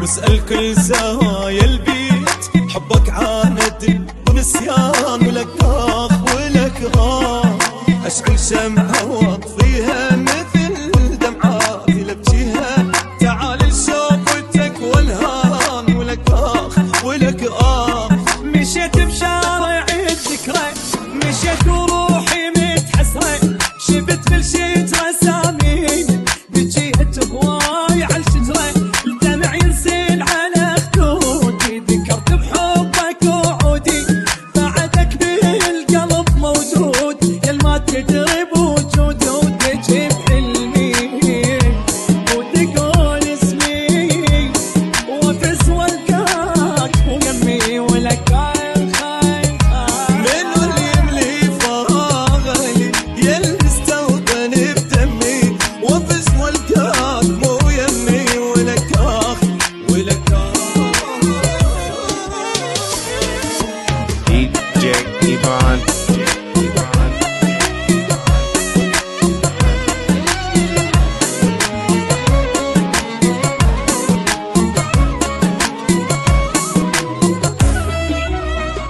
واسأل كل زوايا البيت، حبك عاند ونسيان ولك آخ ولك آه. أشعل شمعة واطفيها مثل دمعاتي لبجيها، تعال لشوفتك والهان ولك آخ ولك آه. مشيت بشارع الذكرى، مشيت وروحي متحسرة، شفت بالشيت رسامين بجيت هواي على الشجرة، الدمع ينزل على خدودي، ذكرت بحبك وعودي، بعدك بالقلب موجود، يا ما تدري بوجودي وتجي بحلمي وتقول اسمي، وافز والقاك ويمي ولك Ivan.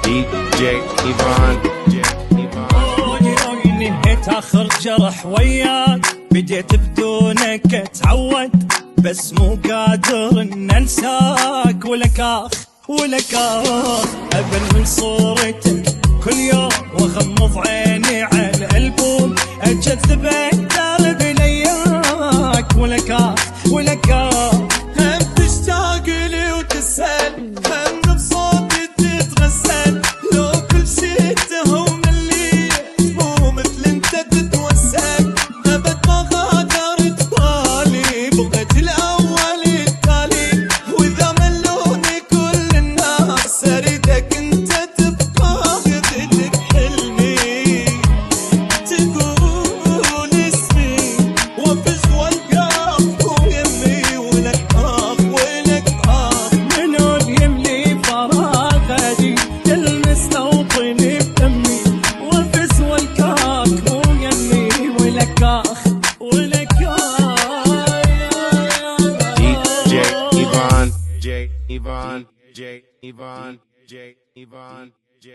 DJ Ivan. نهيت اخر جرح وياك، بديت بدونك اتعود، بس مو قادر ان انساك ولك اخ ولك اخ. ابن من صورتك كل يوم واغمض عيني على الالبوم، اجذب الدرب لياك ولك اخ ولك اخ. هم تشتاق لي وتسأل، هم بصوتي تتغسل، لو كل شي تهون اللي مو مثل انت تتوسل، ابد ما غادرت بالي، بغيت الاول التالي، واذا ملوني كل الناس اريدك انت تبقى قدرت بحلمي، تقول اسمي وافز والقاك ويمي ولك اخ ولك اخ. منو يملي فراغي تلمس توطني بدمي، وافز والقاك ويمي ولك اخ ولك اخ. DJ Ivan. J Ivan. J Ivan. J Ivan. J